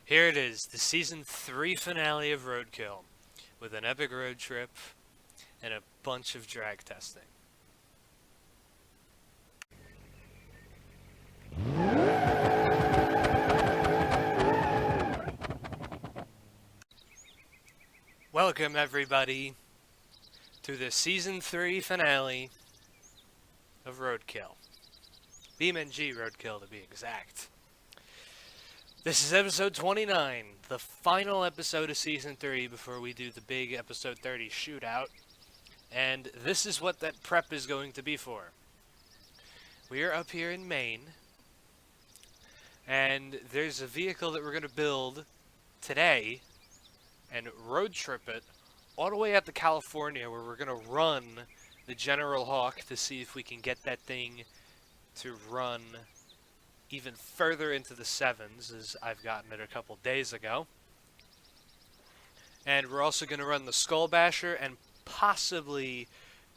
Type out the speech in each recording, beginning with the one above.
Here it is, the Season 3 finale of RoadKill, with an epic road trip and a bunch of drag testing. Welcome everybody to the Season 3 finale of RoadKill. BeamNG RoadKill to be exact. This is episode 29, the final episode of Season 3 before we do the big episode 30 shootout. And this is what that prep is going to be for. We are up here in Maine, and there's a vehicle that we're going to build today and road trip it all the way out to California, where we're going to run the General Hawk to see if we can get that thing to run even further into the sevens, as I've gotten it a couple days ago. And we're also going to run the Skull Basher and possibly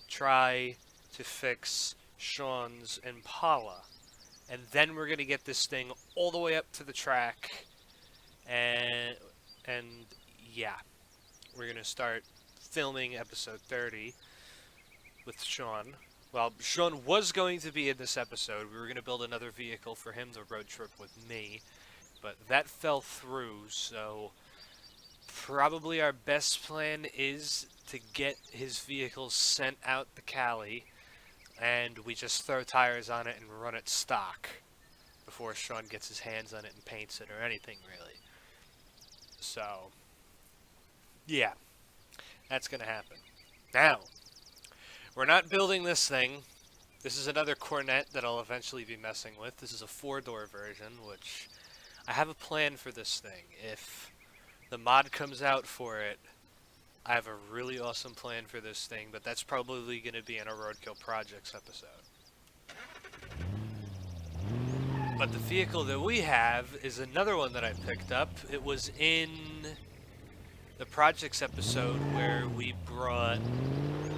try to fix Sean's Impala. And then we're going to get this thing all the way up to the track, and yeah, we're going to start filming episode 30 with Sean. Well, Sean was going to be in this episode. We were going to build another vehicle for him to road trip with me, but that fell through, so probably our best plan is to get his vehicle sent out to Cali, and we just throw tires on it and run it stock before Sean gets his hands on it and paints it or anything, really. So, yeah, that's going to happen. Now, we're not building this thing. This is another Cornet that I'll eventually be messing with. This is a 4-door version, which I have a plan for this thing. If the mod comes out for it, I have a really awesome plan for this thing, but that's probably going to be in a RoadKill Projects episode. But the vehicle that we have is another one that I picked up. It was in the Projects episode where we brought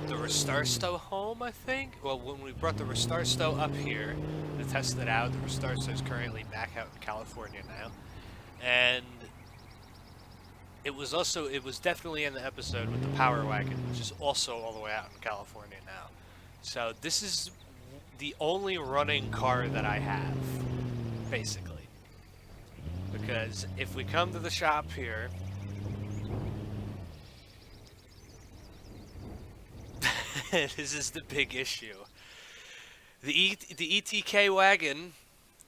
the Restarsto home, I think? Well, when we brought the Restarsto up here to test it out, the Restarsto is currently back out in California now. And it was definitely in the episode with the Power Wagon, which is also all the way out in California now. So this is the only running car that I have, basically. Because if we come to the shop here, this is the big issue. The ETK wagon,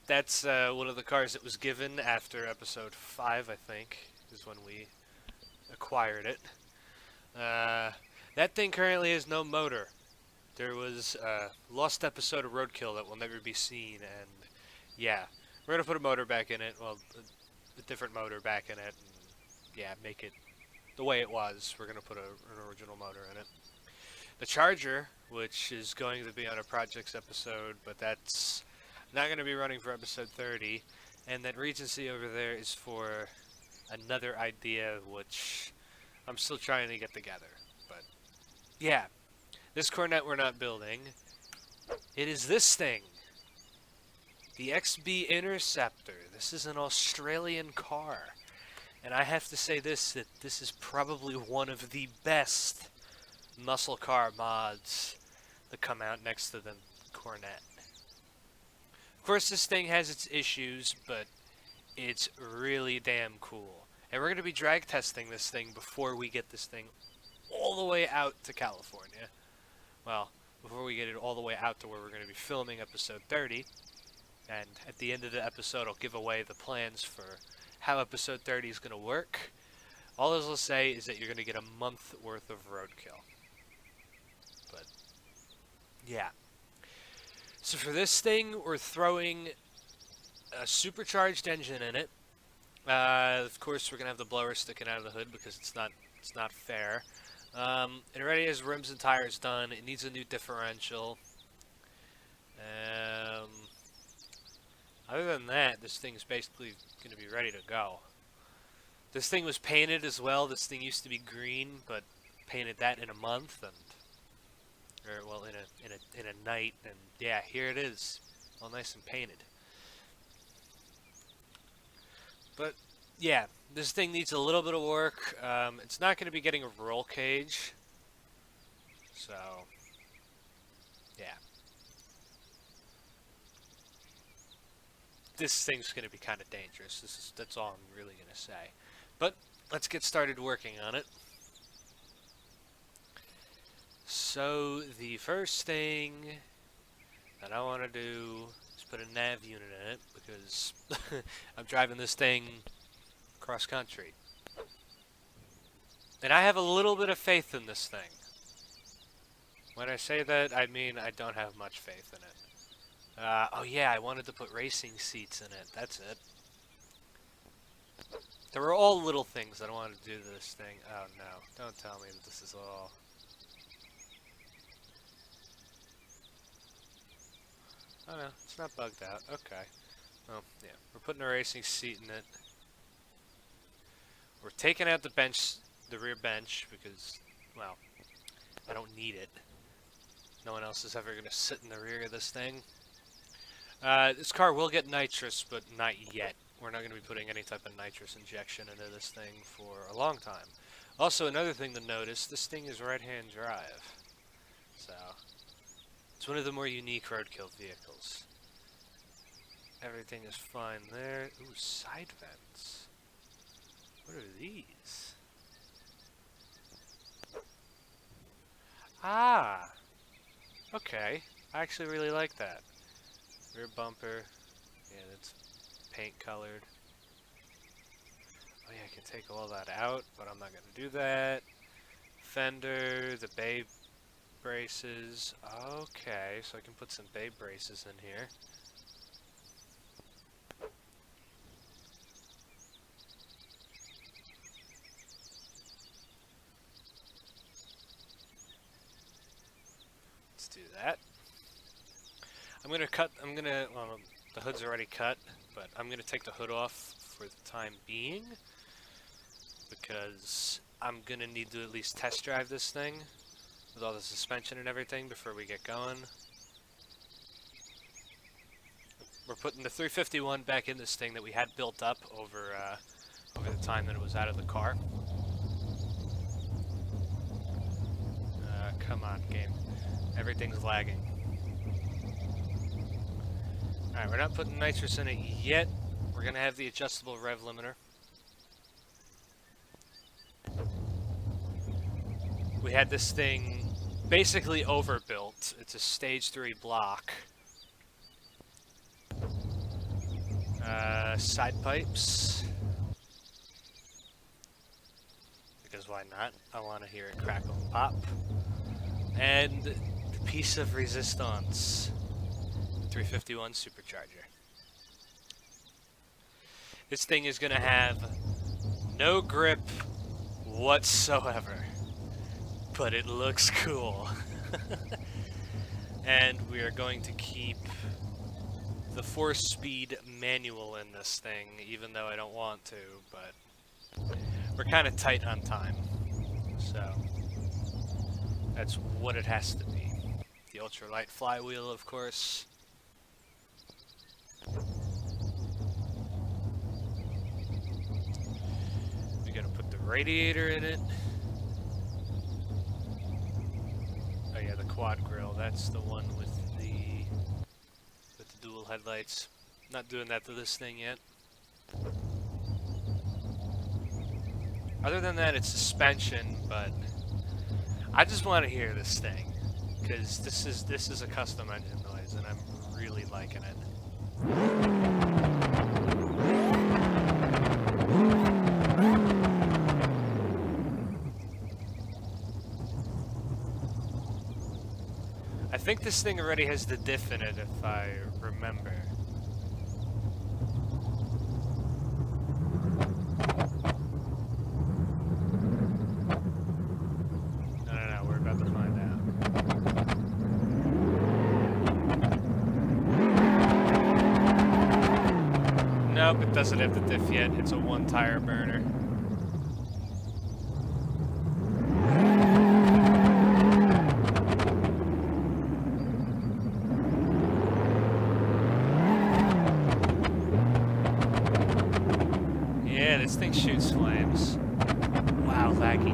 that's one of the cars that was given after episode 5, I think, is when we acquired it. That thing currently has no motor. There was a lost episode of RoadKill that will never be seen, and yeah, we're going to put a motor back in it, well, a different motor back in it, and yeah, make it the way it was. We're going to put an original motor in it. The Charger, which is going to be on a Projects episode, but that's not going to be running for episode 30. And that Regency over there is for another idea, which I'm still trying to get together. But yeah, this Cornet we're not building. It is this thing. The XB Interceptor. This is an Australian car. And I have to say this, that this is probably one of the best muscle car mods that come out next to the Cornet. Of course, this thing has its issues, but it's really damn cool. And we're going to be drag testing this thing before we get this thing all the way out to California. Well, before we get it all the way out to where we're going to be filming episode 30. And at the end of the episode, I'll give away the plans for how episode 30 is going to work. All I will say is that you're going to get a month worth of RoadKill. But yeah. So for this thing, we're throwing a supercharged engine in it. Of course, we're gonna have the blower sticking out of the hood because it's not fair. It already has rims and tires done. It needs a new differential. Other than that, this thing is basically gonna be ready to go. This thing was painted as well. This thing used to be green, but painted that in a month, and in a night, and yeah, here it is, all nice and painted. But yeah, this thing needs a little bit of work. It's not going to be getting a roll cage, so yeah. This thing's going to be kind of dangerous. That's all I'm really going to say. But let's get started working on it. So the first thing that I want to do is put a nav unit in it because I'm driving this thing cross country. And I have a little bit of faith in this thing. When I say that, I mean I don't have much faith in it. Oh yeah, I wanted to put racing seats in it. That's it. There were all little things that I wanted to do to this thing. Oh no, don't tell me that this is all... Oh no, it's not bugged out. Okay. Well, yeah, we're putting a racing seat in it. We're taking out the bench, the rear bench, because, well, I don't need it. No one else is ever going to sit in the rear of this thing. This car will get nitrous, but not yet. We're not going to be putting any type of nitrous injection into this thing for a long time. Also, another thing to notice, this thing is right-hand drive. So, it's one of the more unique RoadKill vehicles. Everything is fine there. Ooh, side vents. What are these? Ah! Okay. I actually really like that. Rear bumper. Yeah, that's paint colored. Oh yeah, I can take all that out, but I'm not going to do that. Fender, the bay braces. Okay, so I can put some bay braces in here. Let's do that. Well, the hood's already cut, but I'm gonna take the hood off for the time being, because I'm gonna need to at least test drive this thing with all the suspension and everything before we get going. We're putting the 351 back in this thing that we had built up over the time that it was out of the car. Come on, game. Everything's lagging. Alright, we're not putting nitrous in it yet. We're going to have the adjustable rev limiter. We had this thing basically overbuilt. It's a stage 3 block. Side pipes. Because why not? I want to hear it crackle and pop. And the piece of resistance. 351 supercharger. This thing is going to have no grip whatsoever, but it looks cool. And we are going to keep the 4-speed manual in this thing, even though I don't want to, but we're kind of tight on time, so that's what it has to be. The ultralight flywheel, of course. We gotta put the radiator in it. Oh yeah, the quad grille. That's the one with the dual headlights. Not doing that to this thing yet. Other than that, it's suspension, but I just want to hear this thing because this is a custom engine noise, and I'm really liking it. I think this thing already has the diff in it, if I remember. No, we're about to find out. Nope, it doesn't have the diff yet. It's a one-tire burner. Yeah, Yeah, this thing shoots flames. Wow, laggy.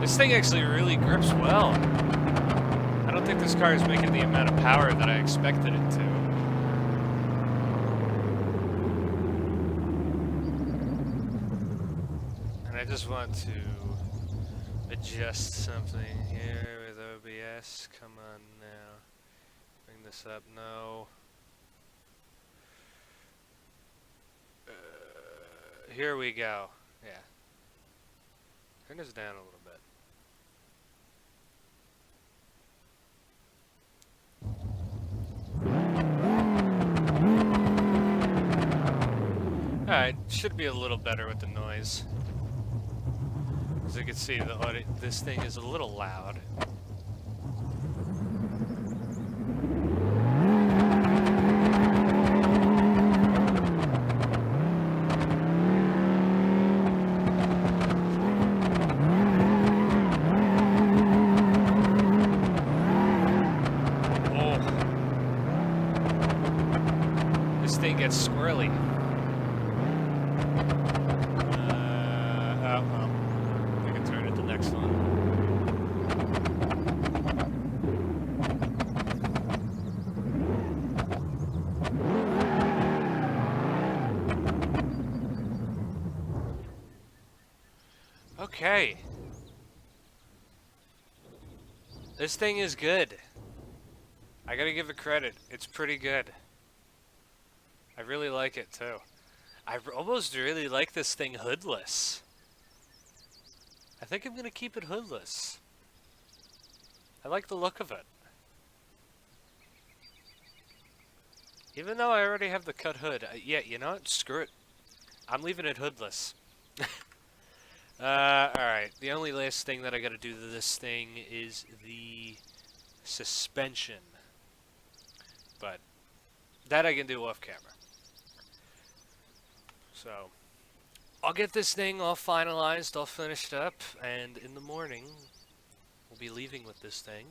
This thing actually really grips well. I don't think this car is making the amount of power that I expected it to. And I just want to adjust something here with OBS. Come on now. Bring this up. No. Here we go. Yeah. Turn this down a little bit. Alright, should be a little better with the noise. As you can see, the audio, this thing is a little loud. Oh. This thing gets squirrely. Okay. This thing is good. I gotta give it credit. It's pretty good. I really like it too. I almost really like this thing hoodless. I think I'm gonna keep it hoodless. I like the look of it. Even though I already have the cut hood. Yeah, you know what? Screw it. I'm leaving it hoodless. Alright. The only last thing that I gotta do to this thing is the suspension. But that I can do off camera. So, I'll get this thing all finalized, all finished up, and in the morning, we'll be leaving with this thing.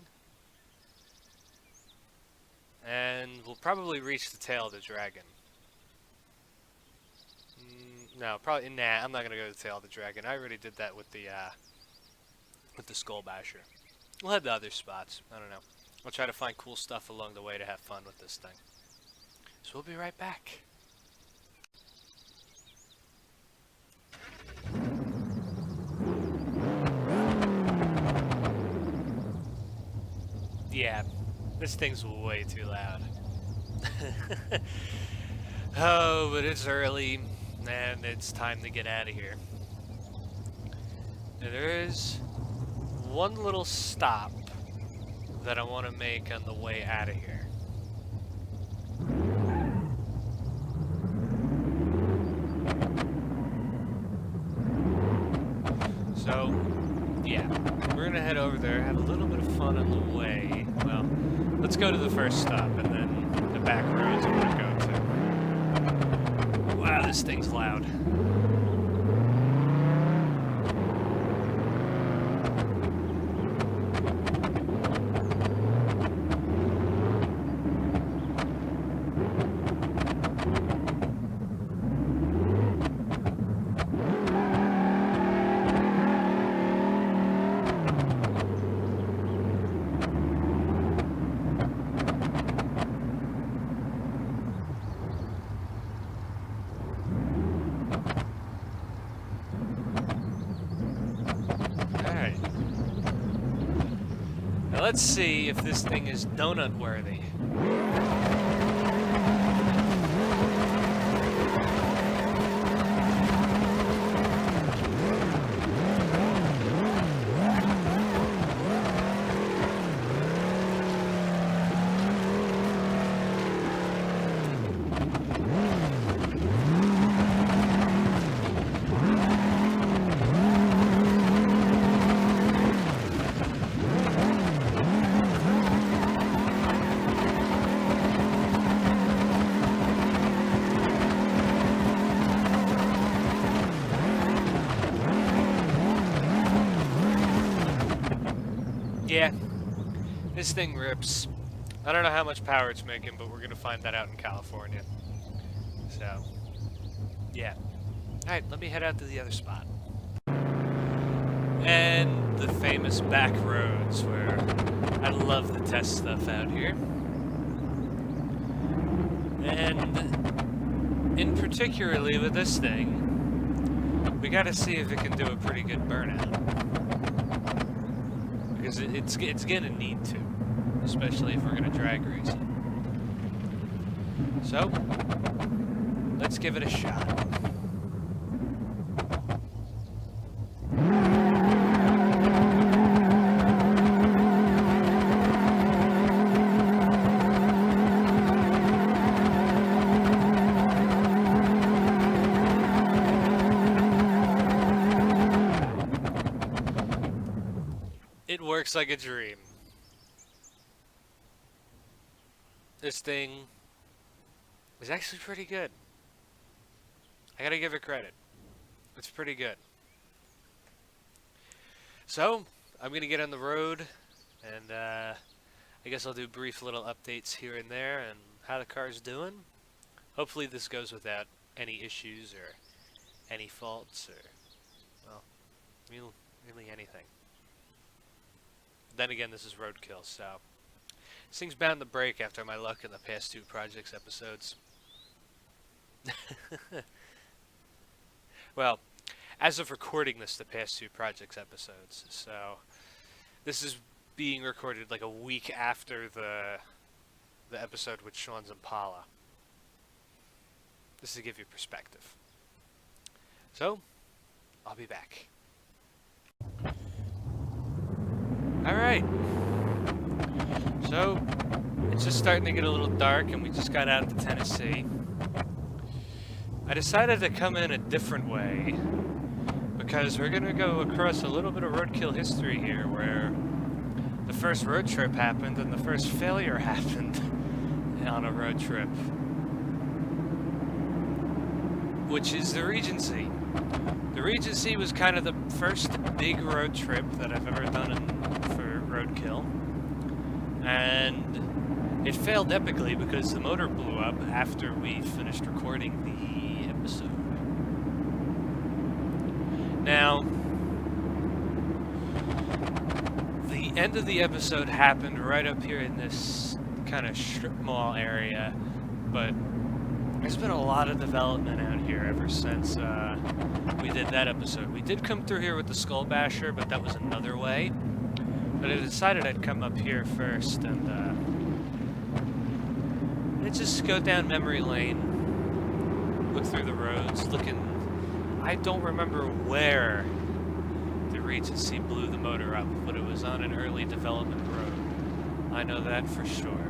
And we'll probably reach the tail of the dragon. No, probably, nah, I'm not gonna go to the tail of the dragon. I already did that with the Skull Basher. We'll head to other spots. I don't know. I'll try to find cool stuff along the way to have fun with this thing. So we'll be right back. Yeah, this thing's way too loud. Oh, but it's early, and it's time to get out of here. Now, there is one little stop that I want to make on the way out of here. So, yeah, we're gonna head over there, have a little bit of fun on the way. Well, let's go to the first stop, and then the back roads I'm gonna go to. Wow, this thing's loud. Let's see if this thing is donut worthy. Yeah, this thing rips. I don't know how much power it's making, but we're gonna find that out in California. So, yeah. Alright, let me head out to the other spot. And the famous back roads where I love to test stuff out here. And in particularly with this thing, we gotta see if it can do a pretty good burnout. Because it's gonna need to, especially if we're gonna drag race it. So, let's give it a shot. It works like a dream. This thing is actually pretty good. I gotta give it credit. It's pretty good. So, I'm gonna get on the road, and I guess I'll do brief little updates here and there and how the car's doing. Hopefully this goes without any issues or any faults or, well, really anything. Then again, this is RoadKill, so this thing's bound to break after my luck in the past 2 projects episodes. Well, as of recording this, the past 2 projects episodes, so this is being recorded like a week after the episode with Sean's Impala. This is to give you perspective. So, I'll be back. Alright, so it's just starting to get a little dark and we just got out to Tennessee. I decided to come in a different way because we're going to go across a little bit of roadkill history here where the first road trip happened and the first failure happened on a road trip, which is the Regency. The Regency was kind of the first big road trip that I've ever done for RoadKill, and it failed epically because the motor blew up after we finished recording the episode. Now, the end of the episode happened right up here in this kind of strip mall area, but there's been a lot of development out here ever since we did that episode. We did come through here with the Skull Basher, but that was another way. But I decided I'd come up here first and just go down memory lane, look through the roads, I don't remember where the Regency blew the motor up, but it was on an early development road. I know that for sure.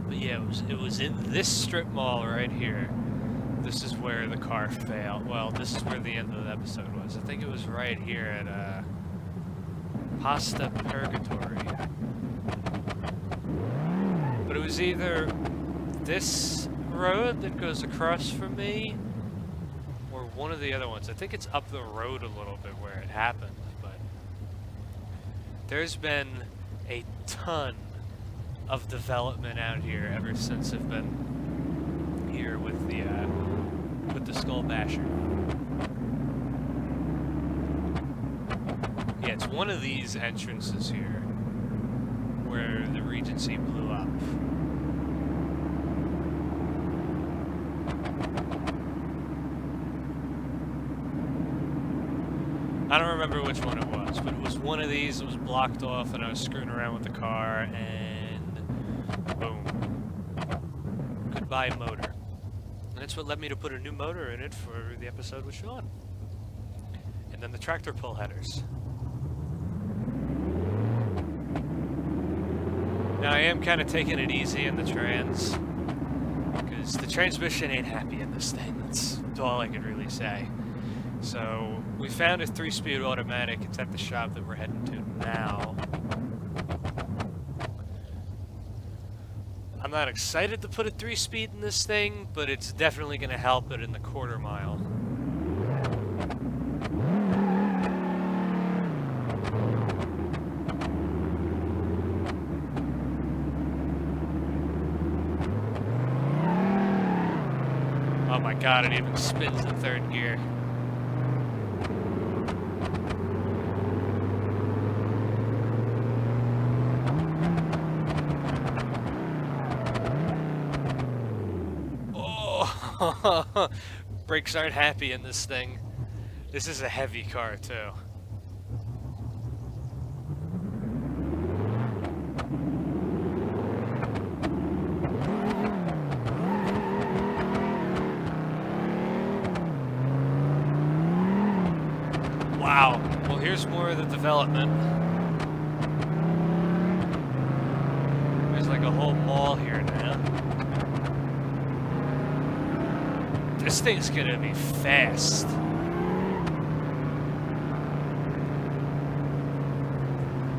Yeah, it was in this strip mall right here. This is where the car failed. Well, this is where the end of the episode was. I think it was right here at Pasta Purgatory. But it was either this road that goes across from me or one of the other ones. I think it's up the road a little bit where it happened, but there's been a ton of development out here ever since I've been here with the Skull Basher. Yeah, it's one of these entrances here where the Regency blew up. I don't remember which one it was, but it was one of these that was blocked off and I was screwing around with the car and boom. Goodbye motor. And that's what led me to put a new motor in it for the episode with Sean. And then the tractor pull headers. Now I am kind of taking it easy in the trans, because the transmission ain't happy in this thing. That's all I can really say. So we found a 3-speed automatic. It's at the shop that we're heading to now. I'm not excited to put a 3-speed in this thing, but it's definitely going to help it in the quarter mile. Oh my god, it even spins in third gear. Oh, brakes aren't happy in this thing. This is a heavy car too. Wow. Well, here's more of the development. There's like a whole mall here now. This thing's gonna be fast.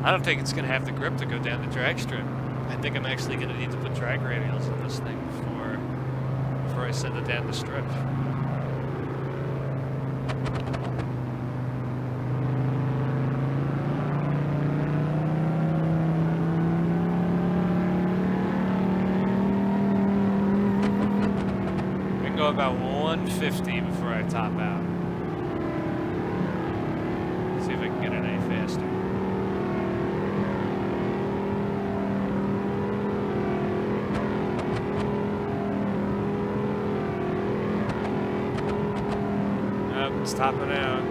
I don't think it's gonna have the grip to go down the drag strip. I think I'm actually gonna need to put drag radials in this thing before I send it down the strip. Go about 150 before I top out. See if I can get it any faster. Nope, it's topping out.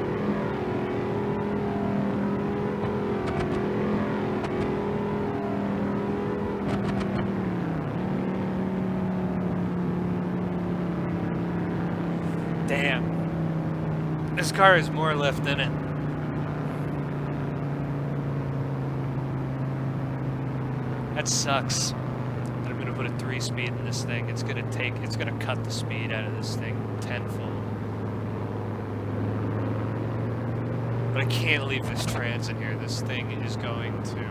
Damn. This car has more left in it. That sucks. That I'm gonna put a 3-speed in this thing. It's gonna cut the speed out of this thing tenfold. But I can't leave this trans in here. This thing is going to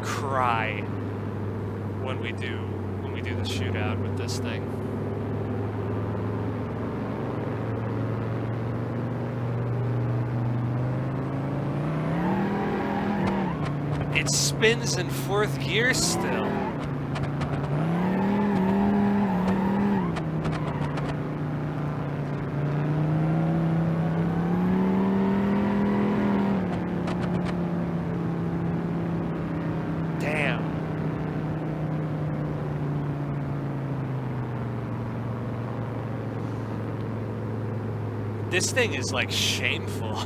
cry when we do the shootout with this thing. It spins in 4th gear still. Damn. This thing is like shameful.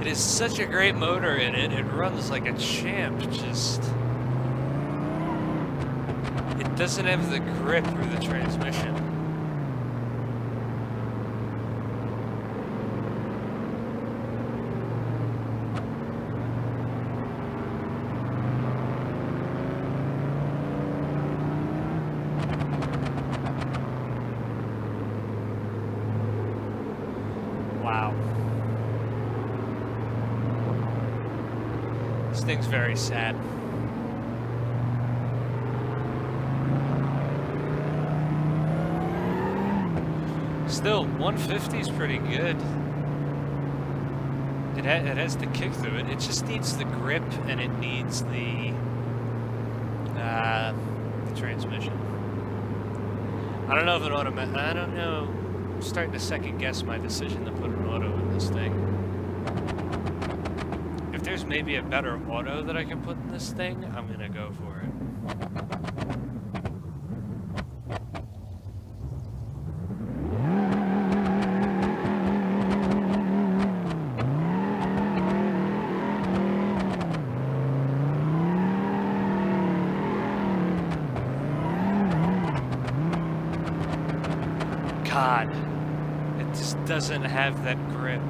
It is such a great motor in it. It runs like a champ. Just, it doesn't have the grip or the transmission. Wow. This thing's very sad. Still, 150 is pretty good. It has the kick through it. It just needs the grip and it needs the transmission. I don't know if an automatic. I don't know. I'm starting to second guess my decision to put an auto in this thing. If there's maybe a better auto that I can put in this thing, I'm gonna go for it. God, it just doesn't have that grip.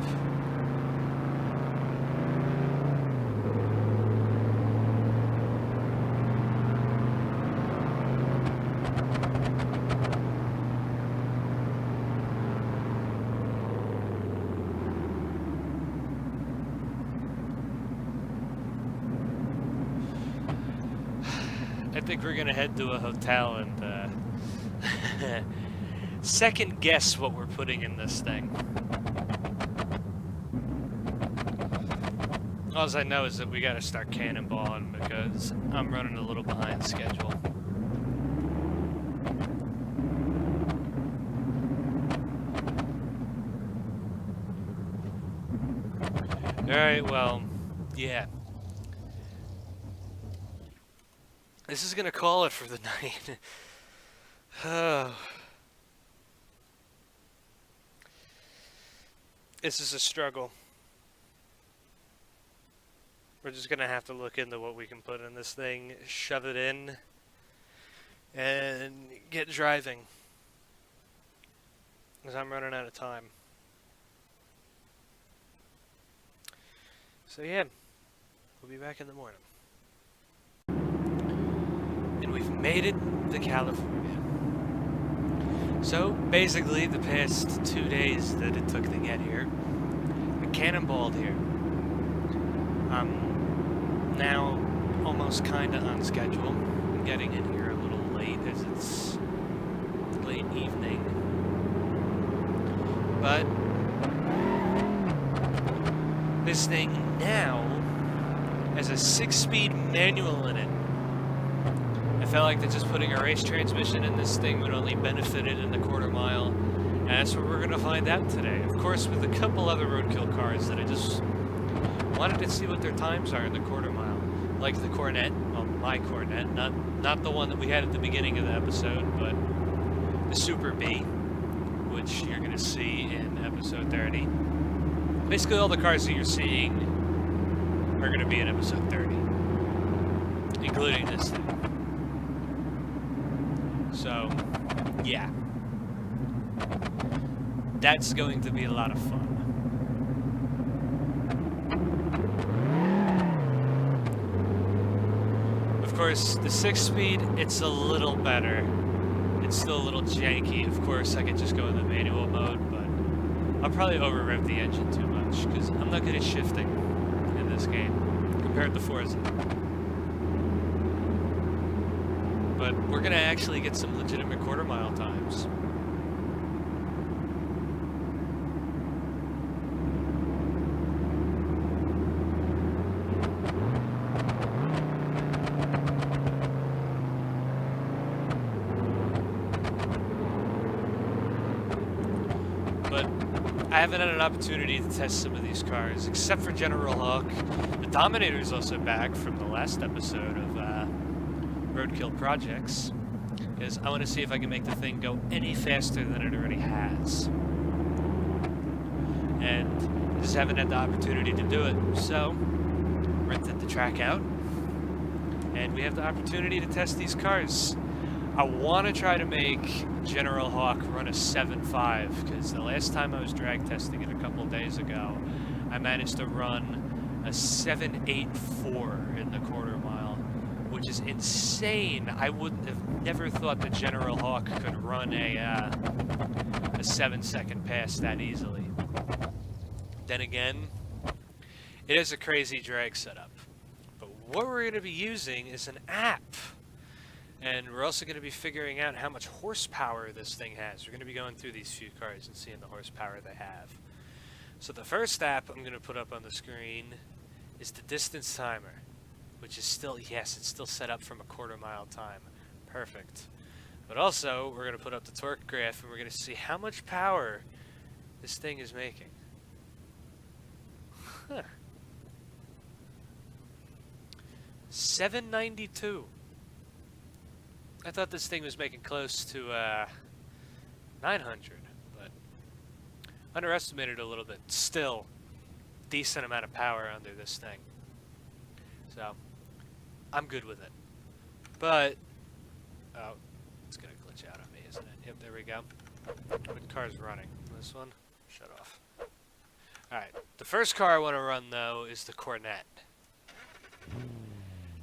I think we're gonna head to a hotel and second guess what we're putting in this thing. All I know is that we gotta start cannonballing because I'm running a little behind schedule. Alright, well, yeah. This is gonna call it for the night. This is a struggle. We're just gonna have to look into what we can put in this thing, shove it in, and get driving. Because I'm running out of time. So yeah, we'll be back in the morning. And we've made it to California. So basically the past 2 days that it took to get here, I cannonballed here. I'm now almost kinda on schedule. I'm getting in here a little late as it's late evening. But this thing now has a 6-speed manual in it. I felt like that just putting a race transmission in this thing would only benefit it in the quarter mile, and that's what we're going to find out today. Of course, with a couple other RoadKill cars that I just wanted to see what their times are in the quarter mile. Like the Cornet, well, my Cornet, not the one that we had at the beginning of the episode, but the Super B, which you're going to see in episode 30. Basically, all the cars that you're seeing are going to be in episode 30, including this thing. So, yeah. That's going to be a lot of fun. Of course, the 6-speed, it's a little better. It's still a little janky. Of course, I could just go in the manual mode, but I'll probably over-rev the engine too much, because I'm not good at shifting in this game, compared to Forza. But we're going to actually get some legitimate quarter-mile times. But I haven't had an opportunity to test some of these cars, except for General Hawk. The Dominator's also back from the last episode of RoadKill Projects, because I want to see if I can make the thing go any faster than it already has. And I just haven't had the opportunity to do it, so rented the track out, and we have the opportunity to test these cars. I want to try to make General Hawk run a 7.5, because the last time I was drag testing it a couple days ago, I managed to run a 7.84 in the quarter mile, which is insane. I wouldn't have never thought that General Hawk could run a 7-second pass that easily. Then again, it is a crazy drag setup. But what we're going to be using is an app. And we're also going to be figuring out how much horsepower this thing has. We're going to be going through these few cars and seeing the horsepower they have. So the first app I'm going to put up on the screen is the distance timer, which is still, yes, it's still set up from a quarter-mile time. Perfect. But also, we're going to put up the torque graph, and we're going to see how much power this thing is making. Huh. 792. I thought this thing was making close to 900, but underestimated a little bit. Still, decent amount of power under this thing. So, I'm good with it. But, oh, it's going to glitch out on me, isn't it? Yep, there we go. What car's running? This one? Shut off. Alright, the first car I want to run, though, is the Cornet.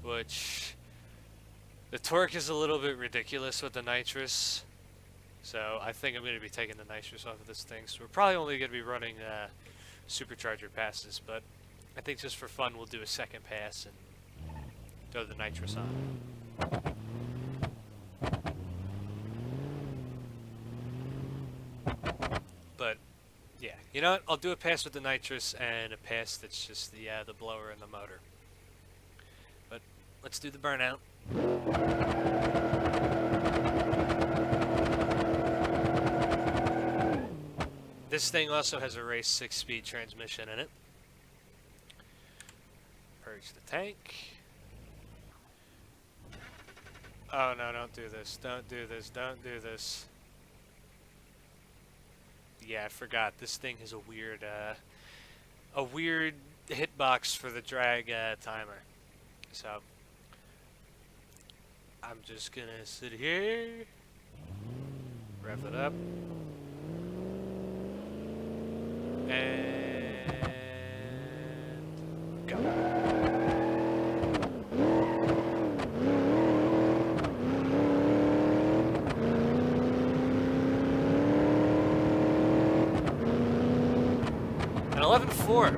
Which, the torque is a little bit ridiculous with the nitrous. So, I think I'm going to be taking the nitrous off of this thing. So, we're probably only going to be running supercharger passes. But, I think just for fun, we'll do a second pass and throw the nitrous on. But yeah, you know what? I'll do a pass with the nitrous and a pass that's just the blower and the motor. But let's do the burnout. This thing also has a race 6-speed transmission in it. Purge the tank. Oh no, don't do this. Don't do this. Don't do this. Yeah, I forgot. This thing has a weird hitbox for the drag timer. So I'm just gonna sit here, rev it up, and go. An 11.4.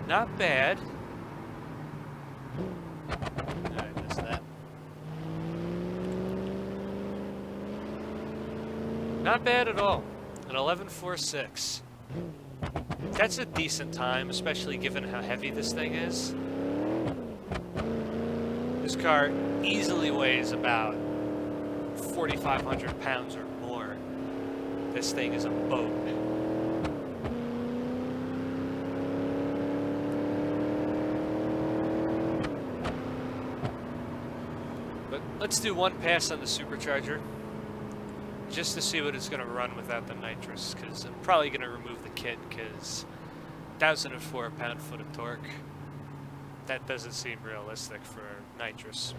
Not bad. I missed that. Not bad at all. An 11.46. That's a decent time, especially given how heavy this thing is. This car easily weighs about 4,500 pounds or more. This thing is a boat. But let's do one pass on the supercharger, just to see what it's going to run without the nitrous, because I'm probably going to remove the kit, because 1,004 pound-foot of torque, that doesn't seem realistic for nitrous.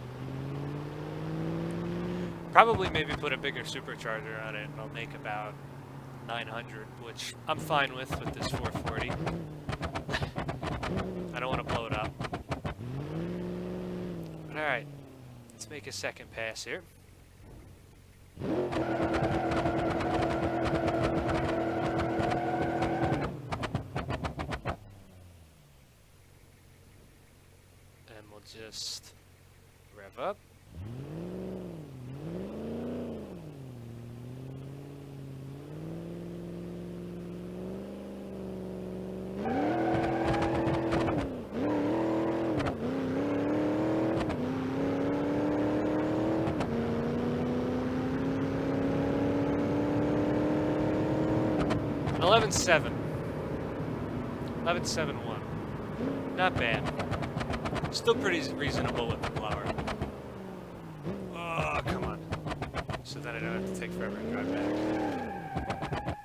Probably maybe put a bigger supercharger on it, and I'll make about 900, which I'm fine with this 440. I don't want to blow it up. But alright, let's make a second pass here. And we'll just rev up. An 11.7. 11.71. Not bad. Still pretty reasonable with the blower. Oh, come on. So that I don't have to take forever to drive back.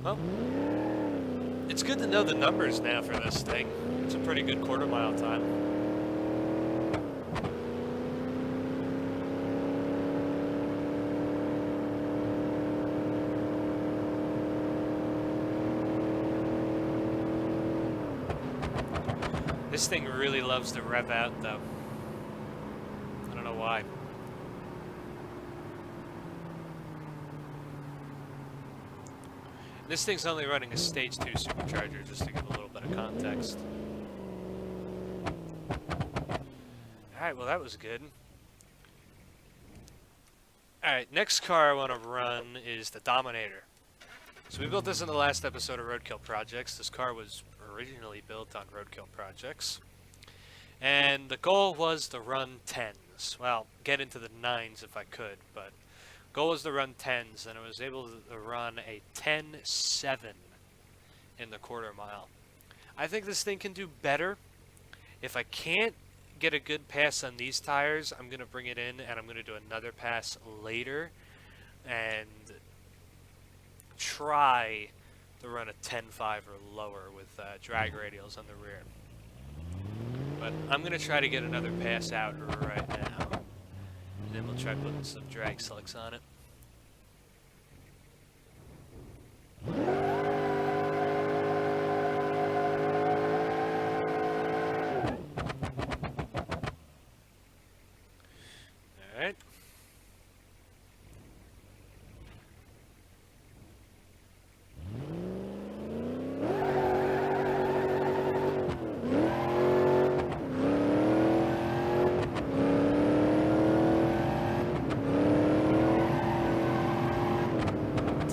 Well, it's good to know the numbers now for this thing. It's a pretty good quarter-mile time. This thing really loves to rev out, though. I don't know why. This thing's only running a stage 2 supercharger, just to give a little bit of context. Alright, well that was good. Alright, next car I want to run is the Dominator. So we built this in the last episode of RoadKill Projects. This car was originally built on RoadKill Projects. And the goal was to run 10s. Well, get into the 9s if I could, but goal was to run 10s, and I was able to run a 10.7 in the quarter mile. I think this thing can do better. If I can't get a good pass on these tires, I'm going to bring it in, and I'm going to do another pass later, and try to run a 10.5 or lower with drag radials on the rear. But I'm going to try to get another pass out right now. And then we'll try putting some drag slicks on it. Alright.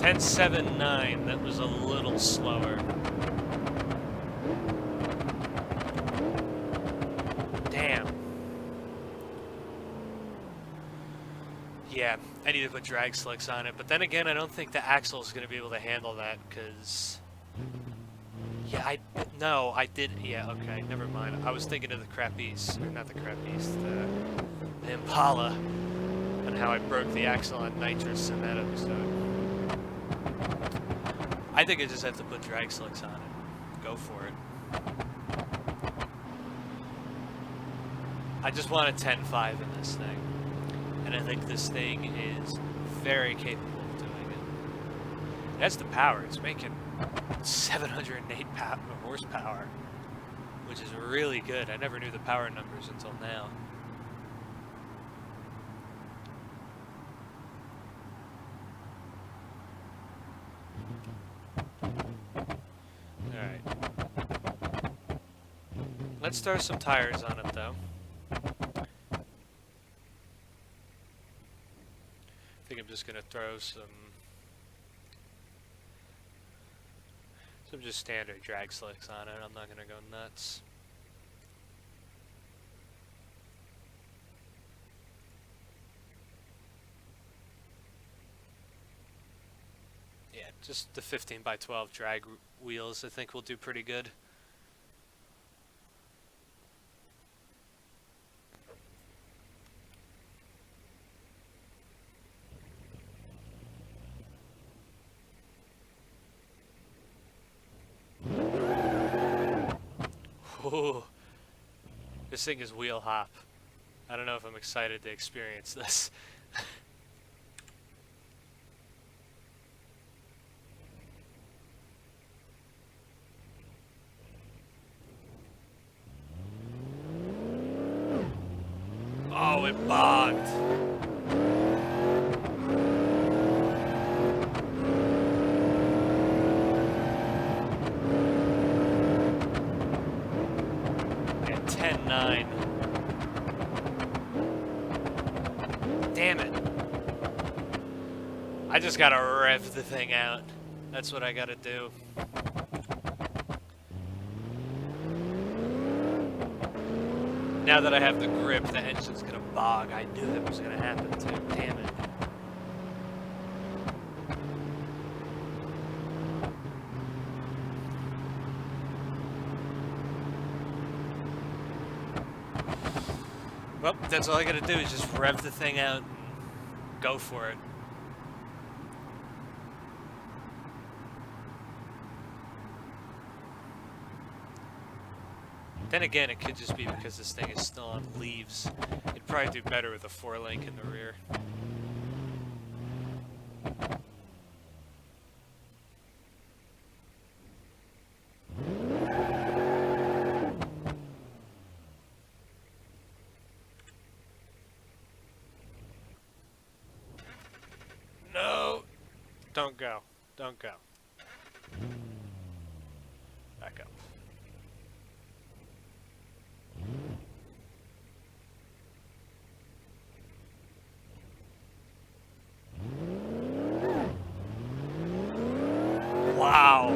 10.7.9, that was a little slower. Damn. Yeah, I need to put drag slicks on it, but then again, I don't think the axle is going to be able to handle that, because... Yeah, no, I did, yeah, okay, never mind. I was thinking of the Crappies, or not the Crappies, the Impala, and how I broke the axle on nitrous in that episode. I think I just have to put drag slicks on it. Go for it. I just want a 10.5 in this thing. And I think this thing is very capable of doing it. It has the power. It's making 708 horsepower, which is really good. I never knew the power numbers until now. Alright. Let's throw some tires on it, though. I think I'm just going to throw some just standard drag slicks on it. I'm not going to go nuts. Yeah, just the 15x12 drag wheels I think will do pretty good. Ooh, this thing is wheel hop. I don't know if I'm excited to experience this. Oh, it bogged. At 10.9. Damn it. I just gotta rev the thing out. That's what I gotta do. Now that I have the grip, the engine's gonna bog. I knew that was gonna happen too. Damn it. Well, that's all I gotta do is just rev the thing out and go for it. Then again, it could just be because this thing is still on leaves. It'd probably do better with a 4-link in the rear. No! Don't go. Don't go. Back up. Wow.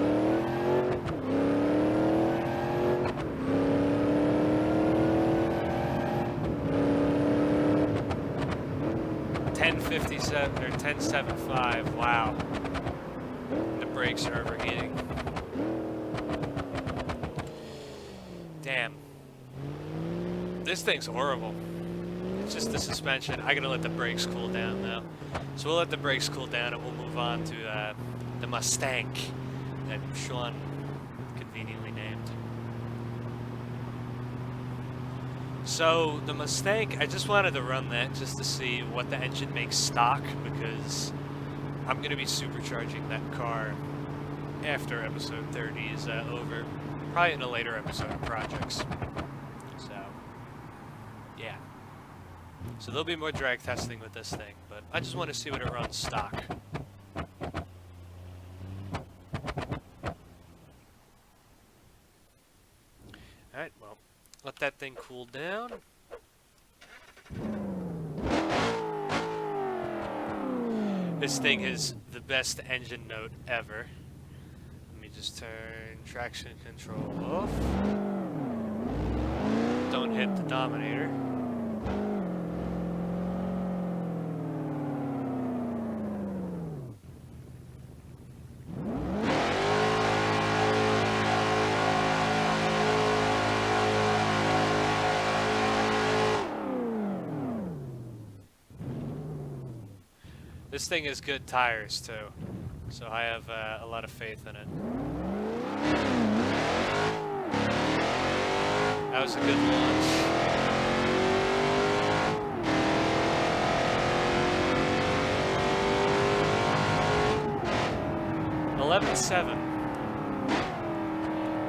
$10.57 or $10.75. Wow. The brakes are overheating. Damn. This thing's horrible. It's just the suspension. I gotta let the brakes cool down now. So we'll let the brakes cool down and we'll move on to the Mustang that Sean conveniently named. So the Mustang, I just wanted to run that just to see what the engine makes stock, because I'm going to be supercharging that car after episode 30 is over, probably in a later episode of Projects. So, yeah. So there'll be more drag testing with this thing, but I just want to see what it runs stock. Alright, well, let that thing cool down. This thing is, the best engine note ever. Let me just turn traction control off. Don't hit the Dominator. This thing has good tires too, so I have a lot of faith in it. That was a good launch. 11.7.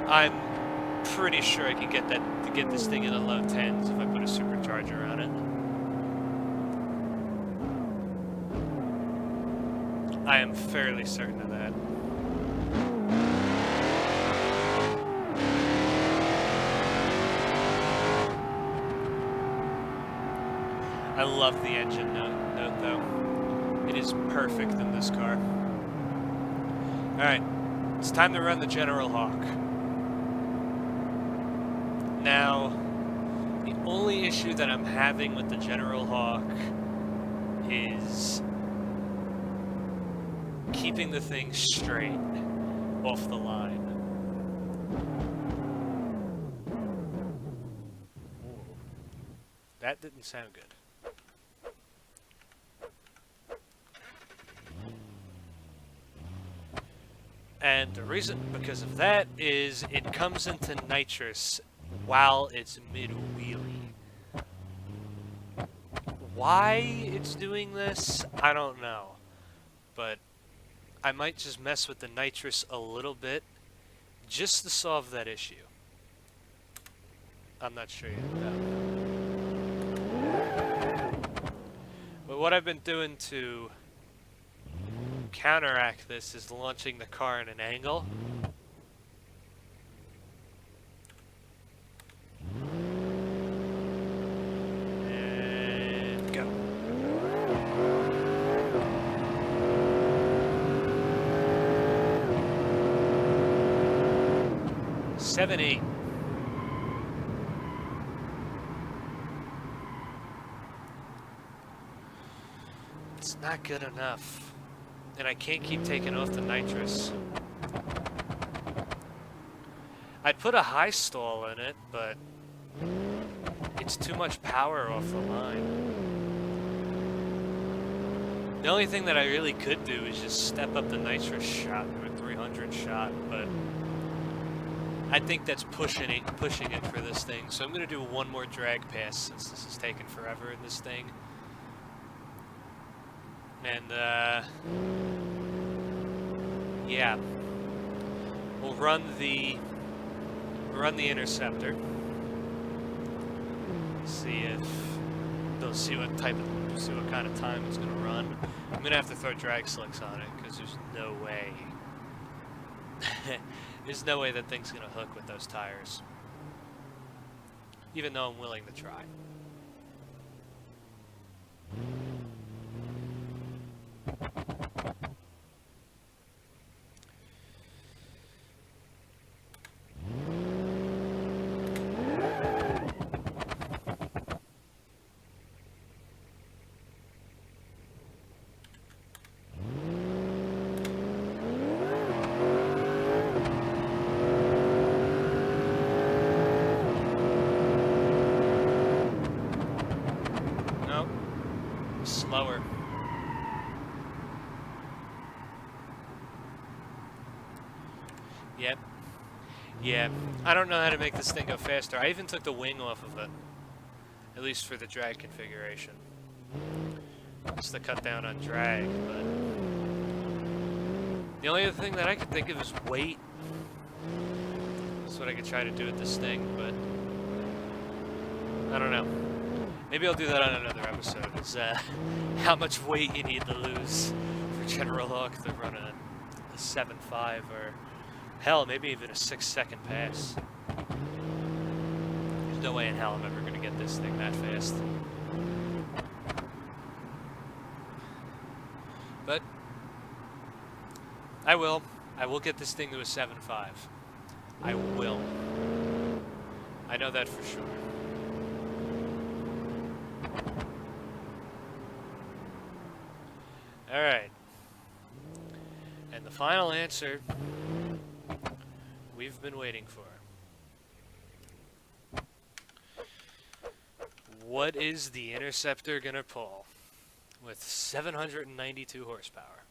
I'm pretty sure I can get this thing in the low 10s if I put a supercharger on it. I am fairly certain of that. I love the engine note though. It is perfect in this car. Alright, it's time to run the General Hawk. Now, the only issue that I'm having with the General Hawk is keeping the thing straight off the line. That didn't sound good. And the reason because of that is it comes into nitrous while it's mid-wheelie. Why it's doing this, I don't know. But I might just mess with the nitrous a little bit just to solve that issue. I'm not sure yet, though. But what I've been doing to counteract this is launching the car in an angle. And go. Seven, 8. It's not good enough. And I can't keep taking off the nitrous. I'd put a high stall in it, but it's too much power off the line. The only thing that I really could do is just step up the nitrous shot to a 300 shot, but I think that's pushing it for this thing. So I'm going to do one more drag pass since this is taking forever in this thing. And, yeah. We'll run the interceptor. See what kind of time it's gonna run. I'm gonna have to throw drag slicks on it because there's no way. There's no way that thing's gonna hook with those tires. Even though I'm willing to try. Slower. Yep. Yeah. I don't know how to make this thing go faster. I even took the wing off of it. At least for the drag configuration. Just to cut down on drag, but the only other thing that I could think of is weight. That's what I could try to do with this thing, but I don't know. Maybe I'll do that on another episode, is how much weight you need to lose for General Hawk to run a 7.5 or, hell, maybe even a 6-second pass. There's no way in hell I'm ever going to get this thing that fast. But I will. I will get this thing to a 7.5. I will. I know that for sure. Alright. And the final answer we've been waiting for. What is the Interceptor gonna pull with 792 horsepower?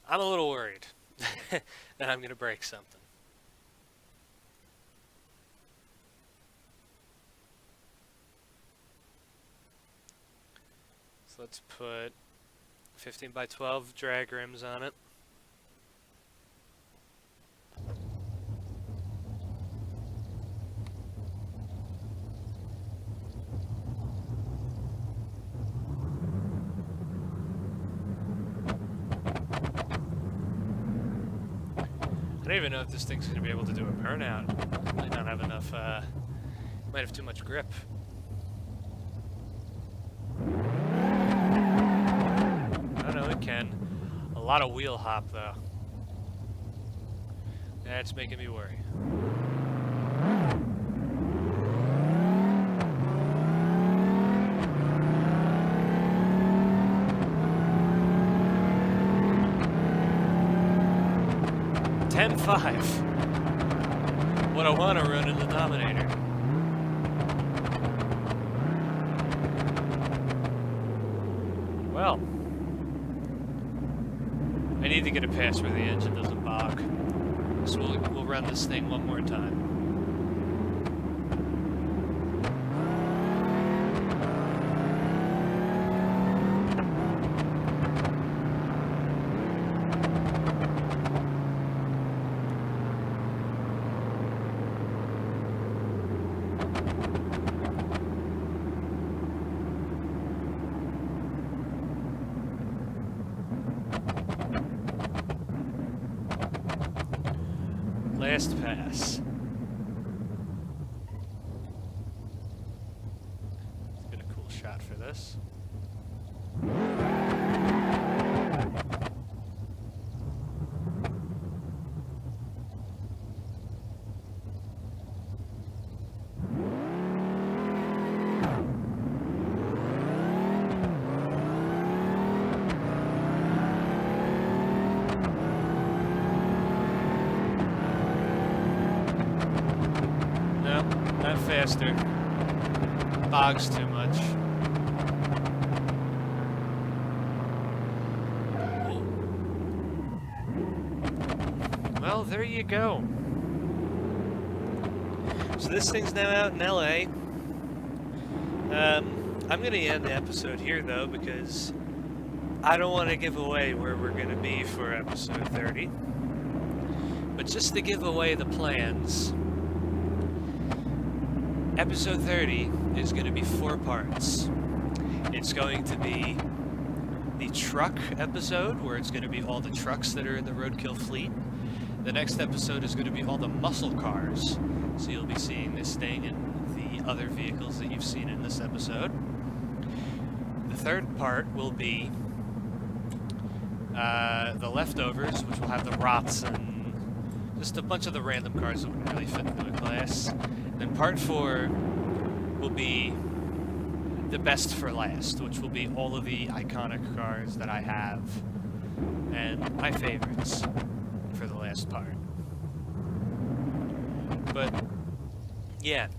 I'm a little worried that I'm gonna break something. So let's put 15 by 12 drag rims on it. I don't even know if this thing's going to be able to do a burnout. It might not have enough, might have too much grip. I don't know, it can. A lot of wheel hop, though. That's making me worry. What I want to run in the Dominator. Well, I need to get a pass where the engine doesn't bog. So we'll run this thing one more time. Last pass. Let's get a cool shot for this. Not faster. Bogs too much. Well, there you go. So this thing's now out in LA. I'm going to end the episode here, though, because I don't want to give away where we're going to be for episode 30. But just to give away the plans, episode 30 is going to be 4 parts. It's going to be the truck episode, where it's going to be all the trucks that are in the RoadKill fleet. The next episode is going to be all the muscle cars. So you'll be seeing this thing and the other vehicles that you've seen in this episode. The third part will be the leftovers, which will have the Rots and just a bunch of the random cars that wouldn't really fit into a class. And then part 4 will be the best for last, which will be all of the iconic cars that I have and my favorites for the last part. But yeah,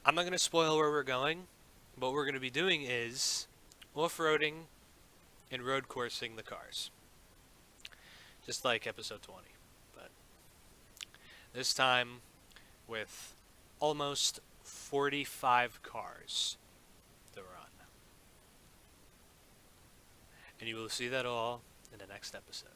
I'm not going to spoil where we're going. What we're going to be doing is off-roading and road coursing the cars, just like episode 20, but this time with almost 45 cars to run. And you will see that all in the next episode.